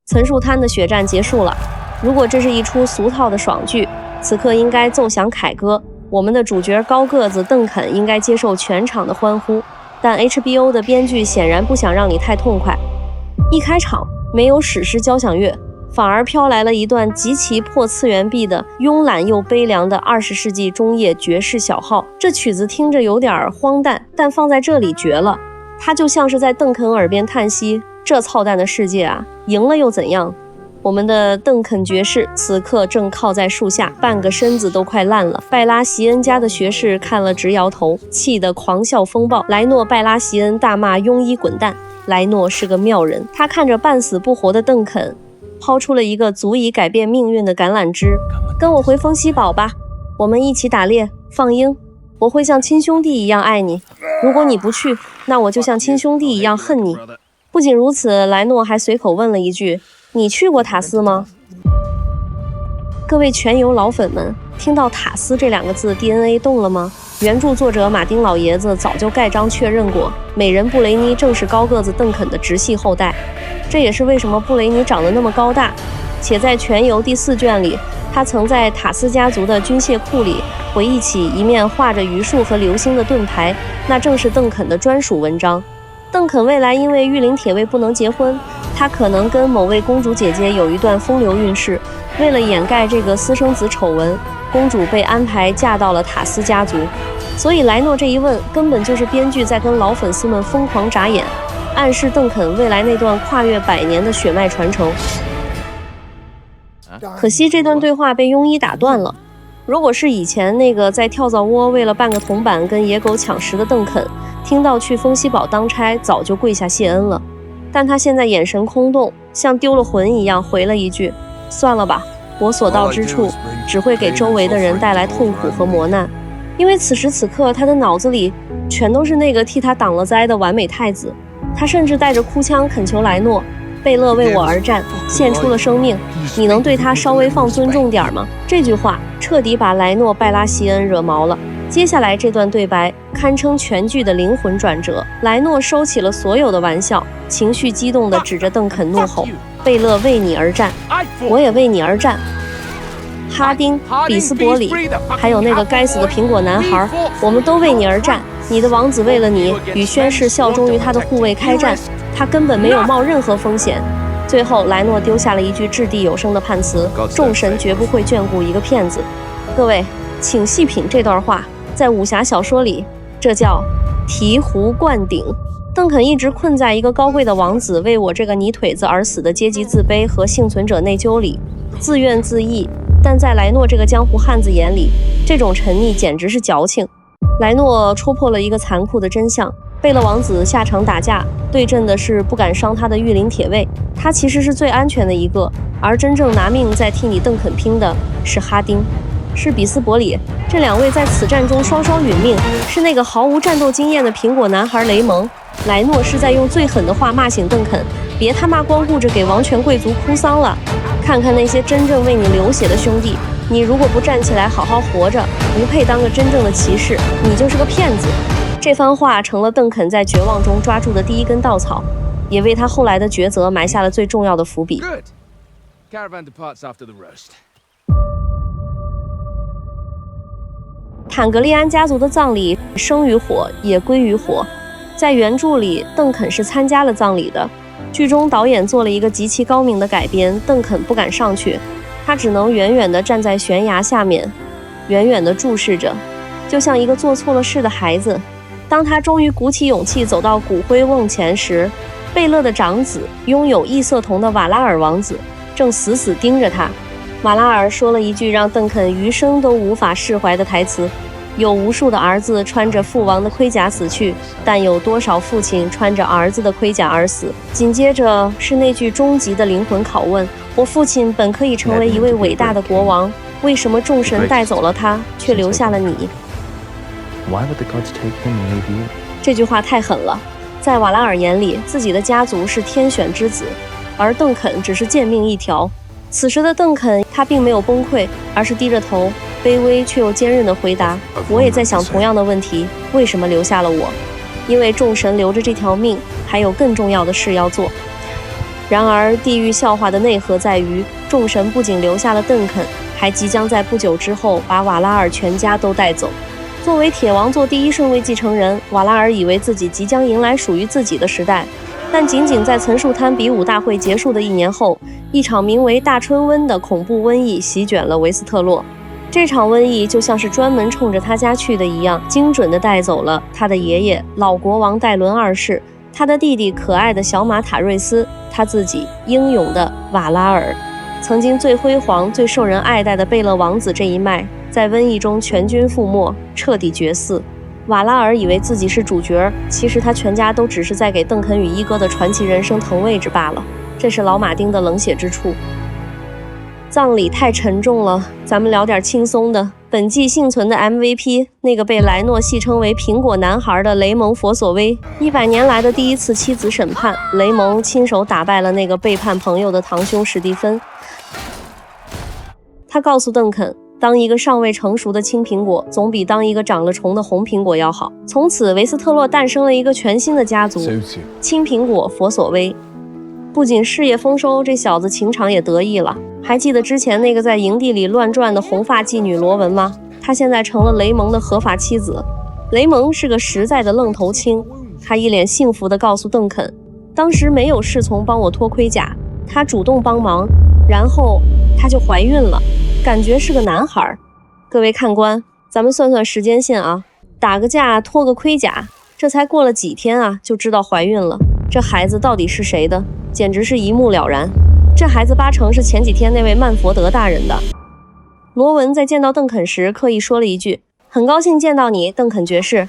岑树滩的血战结束了。如果这是一出俗套的爽剧，此刻应该奏响凯歌，我们的主角高个子邓肯应该接受全场的欢呼。但 HBO 的编剧显然不想让你太痛快，一开场没有史诗交响乐，反而飘来了一段极其破次元壁的慵懒又悲凉的20世纪中叶爵士小号。这曲子听着有点荒诞，但放在这里绝了，它就像是在邓肯耳边叹息，这操蛋的世界啊，赢了又怎样。我们的邓肯爵士此刻正靠在树下，半个身子都快烂了。拜拉席恩家的学士看了直摇头，气得狂笑风暴。莱诺·拜拉席恩大骂庸医滚蛋。莱诺是个妙人，他看着半死不活的邓肯，抛出了一个足以改变命运的橄榄枝。跟我回风息堡吧，我们一起打猎放鹰，我会像亲兄弟一样爱你。如果你不去，那我就像亲兄弟一样恨你。不仅如此，莱诺还随口问了一句，你去过塔斯吗？各位全游老粉们，听到塔斯这2个字 DNA 动了吗？原著作者马丁老爷子早就盖章确认过，美人布雷尼正是高个子邓肯的直系后代。这也是为什么布雷尼长得那么高大，且在全游第4卷里，他曾在塔斯家族的军械库里回忆起一面画着榆树和流星的盾牌，那正是邓肯的专属文章。邓肯未来因为御林铁卫不能结婚，他可能跟某位公主姐姐有一段风流韵事，为了掩盖这个私生子丑闻，公主被安排嫁到了塔斯家族。所以莱诺这一问根本就是编剧在跟老粉丝们疯狂眨眼，暗示邓肯未来那段跨越100年的血脉传承。可惜这段对话被庸医打断了。如果是以前那个在跳蚤窝为了半个铜板跟野狗抢食的邓肯，听到去风息堡当差早就跪下谢恩了，但他现在眼神空洞，像丢了魂一样回了一句，算了吧，我所到之处只会给周围的人带来痛苦和磨难。因为此时此刻他的脑子里全都是那个替他挡了灾的完美太子。他甚至带着哭腔恳求莱诺，贝勒为我而战，献出了生命，你能对他稍微放尊重点吗？这句话彻底把莱诺·拜拉席恩惹毛了。接下来这段对白堪称全剧的灵魂转折，莱诺收起了所有的玩笑，情绪激动地指着邓肯怒吼，贝勒为你而战，我也为你而战。哈丁、比斯伯里，还有那个该死的苹果男孩，我们都为你而战。你的王子为了你与宣誓效忠于他的护卫开战，他根本没有冒任何风险。最后莱诺丢下了一句掷地有声的判词，众神绝不会眷顾一个骗子。各位请细品这段话，在武侠小说里这叫醍醐灌顶。邓肯一直困在一个高贵的王子为我这个泥腿子而死的阶级自卑和幸存者内疚里，自怨自艾。但在莱诺这个江湖汉子眼里，这种沉溺简直是矫情。莱诺戳破了一个残酷的真相，贝勒王子下场打架对阵的是不敢伤他的御林铁卫，他其实是最安全的一个，而真正拿命在替你邓肯拼的是哈丁，是比斯伯里。这2位在此战中双双殒命，是那个毫无战斗经验的苹果男孩雷蒙。莱诺是在用最狠的话骂醒邓肯，别他妈光顾着给王权贵族哭丧了，看看那些真正为你流血的兄弟，你如果不站起来好好活着，不配当个真正的骑士，你就是个骗子。这番话成了邓肯在绝望中抓住的第一根稻草，也为他后来的抉择埋下了最重要的伏笔。坦格利安家族的葬礼生于火，也归于火。在原著里，邓肯是参加了葬礼的。剧中导演做了一个极其高明的改编，邓肯不敢上去，他只能远远地站在悬崖下面，远远地注视着，就像一个做错了事的孩子。当他终于鼓起勇气走到骨灰瓮前时，贝勒的长子，拥有异色瞳的瓦拉尔王子正死死盯着他。瓦拉尔说了一句让邓肯余生都无法释怀的台词，有无数的儿子穿着父王的盔甲死去，但有多少父亲穿着儿子的盔甲而死？紧接着是那句终极的灵魂拷问，我父亲本可以成为一位伟大的国王，为什么众神带走了他，却留下了你？这句话太狠了。在瓦拉尔眼里，自己的家族是天选之子，而邓肯只是贱命一条。此时的邓肯，他并没有崩溃，而是低着头，卑微却又坚韧地回答，我也在想同样的问题，为什么留下了我？因为众神留着这条命，还有更重要的事要做。然而，地狱笑话的内核在于，众神不仅留下了邓肯，还即将在不久之后把瓦拉尔全家都带走。作为铁王座第一顺位继承人，瓦拉尔以为自己即将迎来属于自己的时代。但仅仅在岑树滩比武大会结束的1年后，一场名为大春瘟的恐怖瘟疫席卷了维斯特洛。这场瘟疫就像是专门冲着他家去的一样，精准地带走了他的爷爷老国王戴伦2世，他的弟弟可爱的小马塔瑞斯，他自己英勇的瓦拉尔。曾经最辉煌最受人爱戴的贝勒王子这一脉在瘟疫中全军覆没，彻底绝嗣。瓦拉尔以为自己是主角，其实他全家都只是在给邓肯与一哥的传奇人生腾位置罢了，这是老马丁的冷血之处。葬礼太沉重了，咱们聊点轻松的。本季幸存的 MVP， 那个被莱诺戏称为苹果男孩的雷蒙·佛索威，100年来的第一次妻子审判，雷蒙亲手打败了那个背叛朋友的堂兄史蒂芬。他告诉邓肯，当一个尚未成熟的青苹果总比当一个长了虫的红苹果要好。从此维斯特洛诞生了一个全新的家族，青苹果佛索威。不仅事业丰收，这小子情场也得意了。还记得之前那个在营地里乱转的红发妓女罗文吗？她现在成了雷蒙的合法妻子。雷蒙是个实在的愣头青，他一脸幸福地告诉邓肯，当时没有侍从帮我脱盔甲，他主动帮忙，然后他就怀孕了，感觉是个男孩。各位看官，咱们算算时间线啊，打个架脱个盔甲，这才过了几天啊，就知道怀孕了。这孩子到底是谁的，简直是一目了然。这孩子8成是前几天那位曼佛德大人的。罗文在见到邓肯时刻意说了一句，很高兴见到你，邓肯爵士。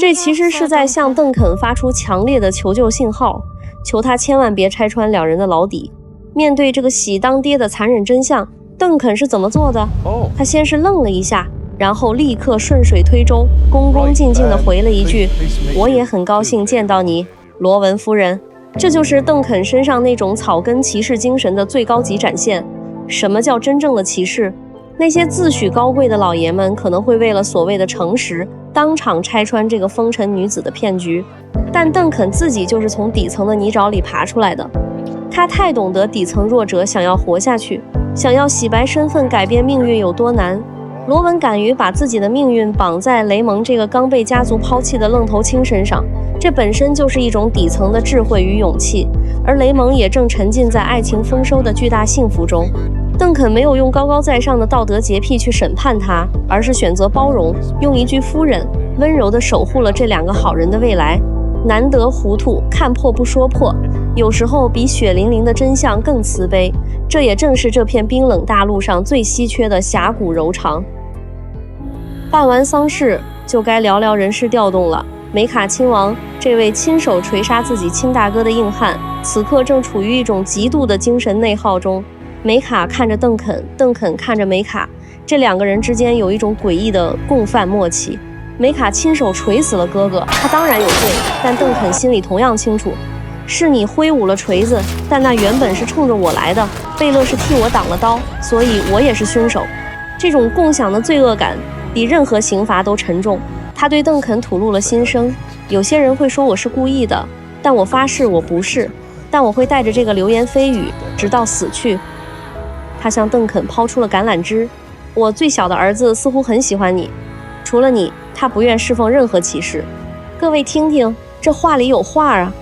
这其实是在向邓肯发出强烈的求救信号，求他千万别拆穿2人的老底。面对这个喜当爹的残忍真相，邓肯是怎么做的？他先是愣了一下，然后立刻顺水推舟，恭恭敬敬地回了一句，我也很高兴见到你，罗文夫人。这就是邓肯身上那种草根骑士精神的最高级展现。什么叫真正的骑士？那些自诩高贵的老爷们可能会为了所谓的诚实，当场拆穿这个风尘女子的骗局，但邓肯自己就是从底层的泥沼里爬出来的。他太懂得底层弱者想要活下去，想要洗白身份改变命运有多难。罗文敢于把自己的命运绑在雷蒙这个刚被家族抛弃的愣头青身上，这本身就是一种底层的智慧与勇气，而雷蒙也正沉浸在爱情丰收的巨大幸福中。邓肯没有用高高在上的道德洁癖去审判他，而是选择包容，用一句夫人温柔地守护了这2个好人的未来。难得糊涂，看破不说破，有时候比血淋淋的真相更慈悲，这也正是这片冰冷大陆上最稀缺的侠骨柔肠。办完丧事，就该聊聊人事调动了。梅卡亲王这位亲手锤杀自己亲大哥的硬汉，此刻正处于一种极度的精神内耗中。梅卡看着邓肯，邓肯看着梅卡，这2个人之间有一种诡异的共犯默契。梅卡亲手锤死了哥哥，他当然有罪，但邓肯心里同样清楚，是你挥舞了锤子，但那原本是冲着我来的，贝勒是替我挡了刀，所以我也是凶手。这种共享的罪恶感比任何刑罚都沉重。他对邓肯吐露了心声，有些人会说我是故意的，但我发誓我不是，但我会带着这个流言蜚语直到死去。他向邓肯抛出了橄榄枝，我最小的儿子似乎很喜欢你，除了你，他不愿侍奉任何骑士。各位听听，这话里有话啊。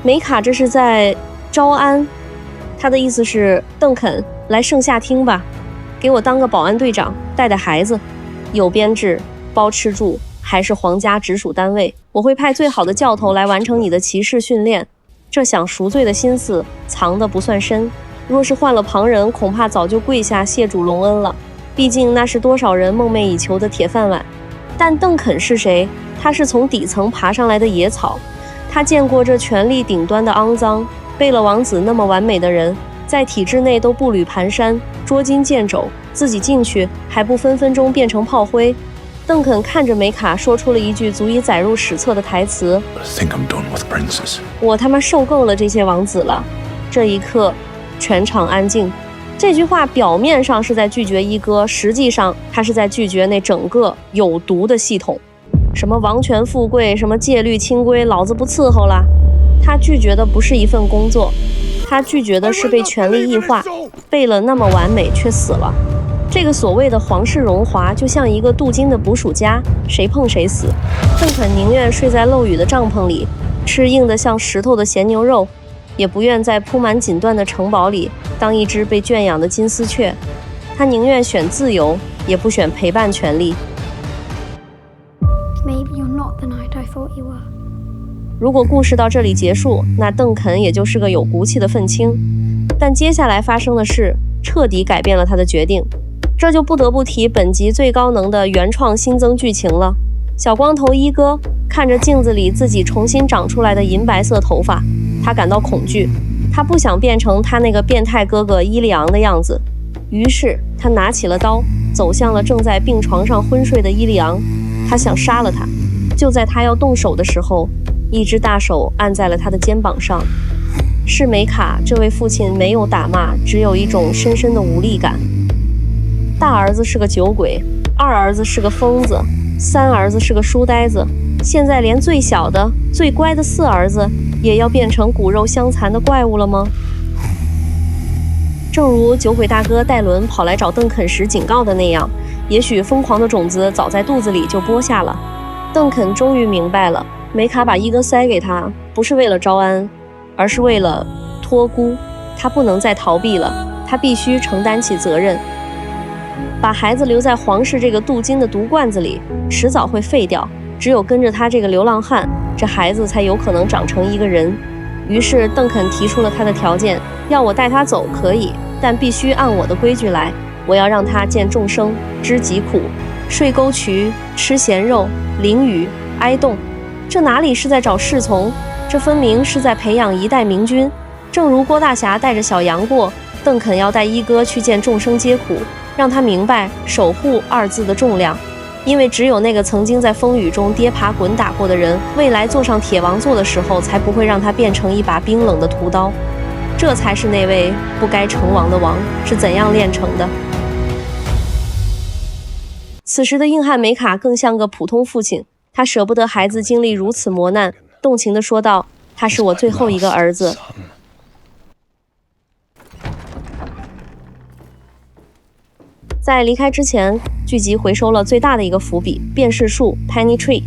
梅卡这是在招安，他的意思是，邓肯来盛夏厅吧，给我当个保安队长，带带孩子，有编制，包吃住，还是皇家直属单位，我会派最好的教头来完成你的骑士训练。这想赎罪的心思藏得不算深，若是换了旁人，恐怕早就跪下谢主隆恩了，毕竟那是多少人梦寐以求的铁饭碗。但邓肯是谁？他是从底层爬上来的野草，他见过这权力顶端的肮脏。贝勒王子那么完美的人，在体制内都步履蹒跚，捉襟见肘，自己进去还不分分钟变成炮灰。邓肯看着梅卡，说出了一句足以载入史册的台词：我他妈受够了这些王子了。这一刻全场安静。这句话表面上是在拒绝一哥，实际上他是在拒绝那整个有毒的系统。什么王权富贵，什么戒律清规，老子不伺候了。他拒绝的不是一份工作，他拒绝的是被权力异化，背了那么完美却死了。这个所谓的皇室荣华就像一个镀金的捕鼠夹，谁碰谁死。邓肯宁愿睡在漏雨的帐篷里，吃硬得像石头的咸牛肉，也不愿在铺满锦缎的城堡里当一只被圈养的金丝雀。他宁愿选自由，也不选陪伴权力。如果故事到这里结束，那邓肯也就是个有骨气的愤青。但接下来发生的事彻底改变了他的决定，这就不得不提本集最高能的原创新增剧情了。小光头一哥看着镜子里自己重新长出来的银白色头发，他感到恐惧，他不想变成他那个变态哥哥伊利昂的样子。于是他拿起了刀，走向了正在病床上昏睡的伊利昂，他想杀了他。就在他要动手的时候，一只大手按在了他的肩膀上。是梅卡这位父亲没有打骂，只有一种深深的无力感。大儿子是个酒鬼，二儿子是个疯子，三儿子是个书呆子，现在连最小的最乖的四儿子也要变成骨肉相残的怪物了吗？正如酒鬼大哥戴伦跑来找邓肯时警告的那样，也许疯狂的种子早在肚子里就播下了。邓肯终于明白了，梅卡把一哥塞给他不是为了招安，而是为了托孤。他不能再逃避了，他必须承担起责任。把孩子留在皇室这个镀金的毒罐子里，迟早会废掉，只有跟着他这个流浪汉，这孩子才有可能长成一个人。于是邓肯提出了他的条件，要我带他走可以，但必须按我的规矩来。我要让他见众生，知疾苦，睡沟渠，吃咸肉，淋雨，挨冻。这哪里是在找侍从，这分明是在培养一代明君。正如郭大侠带着小杨过，邓肯要带一哥去见众生皆苦，让他明白守护二字的重量。因为只有那个曾经在风雨中跌爬滚打过的人，未来坐上铁王座的时候，才不会让他变成一把冰冷的屠刀。这才是那位不该成王的王是怎样炼成的。此时的硬汉梅卡更像个普通父亲，他舍不得孩子经历如此磨难，动情地说道：“他是我最后一个儿子。”在离开之前，剧集回收了最大的一个伏笔——辨识树 Penny Tree。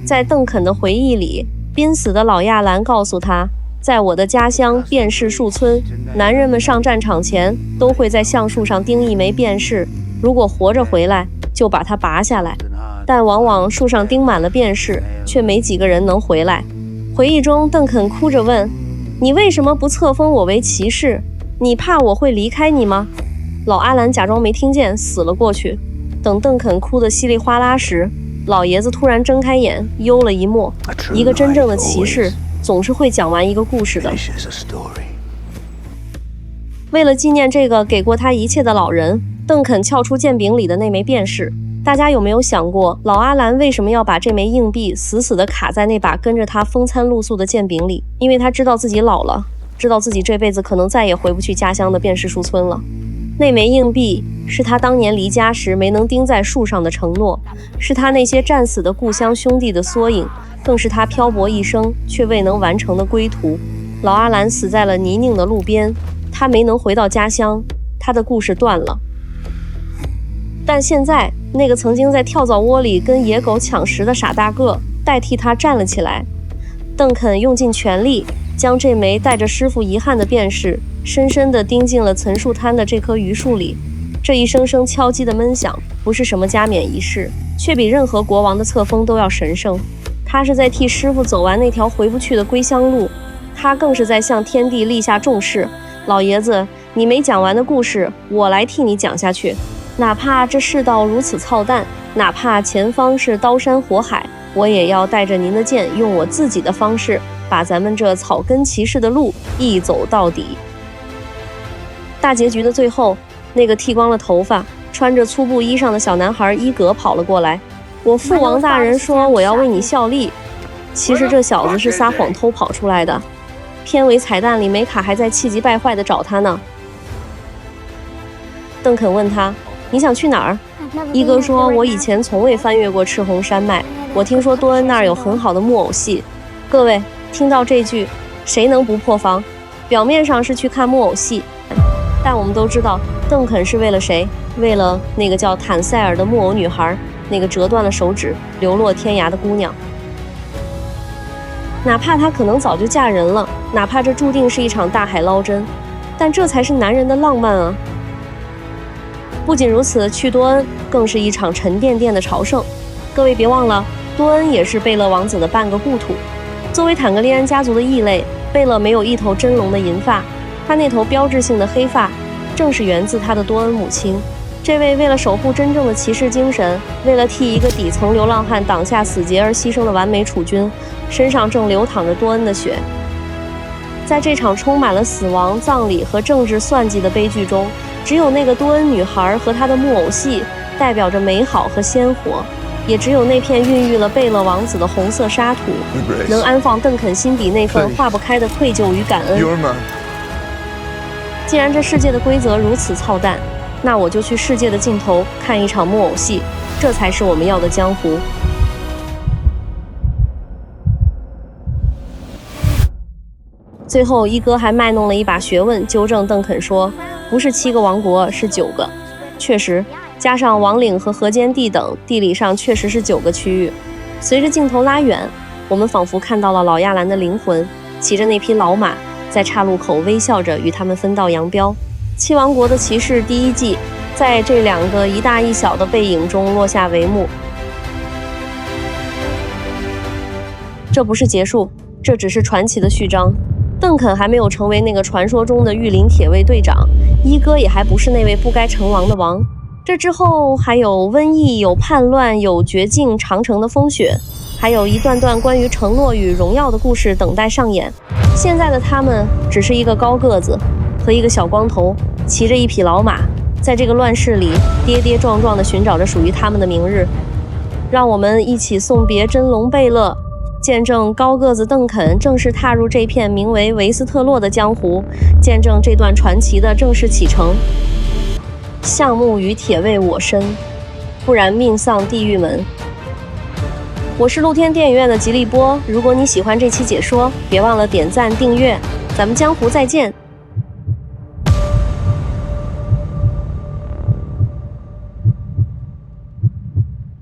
在邓肯的回忆里，濒死的老亚兰告诉他，在我的家乡辨识树村，男人们上战场前都会在橡树上钉一枚辨识，如果活着回来，就把它拔下来。但往往树上钉满了辨识，却没几个人能回来。回忆中，邓肯哭着问：“你为什么不册封我为骑士？你怕我会离开你吗？”老阿兰假装没听见，死了过去。等邓肯哭得稀里哗啦时，老爷子突然睁开眼，幽了一默。一个真正的骑士总是会讲完一个故事的。为了纪念这个给过他一切的老人，邓肯撬出剑柄里的那枚便士。大家有没有想过，老阿兰为什么要把这枚硬币死死地卡在那把跟着他风餐露宿的剑柄里？因为他知道自己老了，知道自己这辈子可能再也回不去家乡的辨识树村了。那枚硬币是他当年离家时没能钉在树上的承诺，是他那些战死的故乡兄弟的缩影，更是他漂泊一生却未能完成的归途。老阿兰死在了泥泞的路边，他没能回到家乡，他的故事断了。但现在，那个曾经在跳蚤窝里跟野狗抢食的傻大个代替他站了起来。邓肯用尽全力，将这枚带着师傅遗憾的便士深深地钉进了岑树滩的这棵榆树里。这一声声敲击的闷响，不是什么加冕仪式，却比任何国王的册封都要神圣。他是在替师傅走完那条回不去的归乡路，他更是在向天地立下重誓：老爷子，你没讲完的故事，我来替你讲下去。哪怕这世道如此操蛋，哪怕前方是刀山火海，我也要带着您的剑，用我自己的方式，把咱们这草根骑士的路一走到底。大结局的最后，那个剃光了头发、穿着粗布衣裳的小男孩伊格跑了过来。我父王大人说我要为你效力，其实这小子是撒谎偷跑出来的。片尾彩蛋里，梅卡还在气急败坏地找他呢。邓肯问他：“你想去哪儿？”伊哥说：“我以前从未翻越过赤红山脉，我听说多恩那儿有很好的木偶戏。”各位听到这句，谁能不破防？表面上是去看木偶戏，但我们都知道邓肯是为了谁？为了那个叫坦塞尔的木偶女孩，那个折断了手指流落天涯的姑娘。哪怕她可能早就嫁人了，哪怕这注定是一场大海捞针，但这才是男人的浪漫啊！不仅如此，去多恩更是一场沉甸甸的朝圣。各位别忘了，多恩也是贝勒王子的半个故土。作为坦格利安家族的异类，贝勒没有一头真龙的银发，他那头标志性的黑发正是源自他的多恩母亲。这位为了守护真正的骑士精神，为了替一个底层流浪汉挡下死劫而牺牲的完美储君，身上正流淌着多恩的血。在这场充满了死亡、葬礼和政治算计的悲剧中，只有那个多恩女孩和她的木偶戏代表着美好和鲜活，也只有那片孕育了贝勒王子的红色沙土，能安放邓肯心底那份化不开的愧疚与感恩。既然这世界的规则如此操蛋，那我就去世界的尽头看一场木偶戏，这才是我们要的江湖。最后，一哥还卖弄了一把学问，纠正邓肯说，不是7个王国，是9个。确实，加上王岭和河间地等，地理上确实是9个区域。随着镜头拉远，我们仿佛看到了老亚兰的灵魂，骑着那匹老马，在岔路口微笑着与他们分道扬镳。7王国的骑士第1季在这2个一大一小的背影中落下帷幕。这不是结束，这只是传奇的序章。邓肯还没有成为那个传说中的御林铁卫队长，一哥也还不是那位不该成王的王。这之后还有瘟疫，有叛乱，有绝境长城的风雪，还有一段段关于承诺与荣耀的故事等待上演。现在的他们只是一个高个子和一个小光头，骑着一匹老马，在这个乱世里跌跌撞撞地寻找着属于他们的明日。让我们一起送别真龙贝勒，见证高个子邓肯正式踏入这片名为维斯特洛的江湖，见证这段传奇的正式启程。项目与铁卫我身，不然命丧地狱门。我是露天电影院的吉利波，如果你喜欢这期解说，别忘了点赞订阅，咱们江湖再见。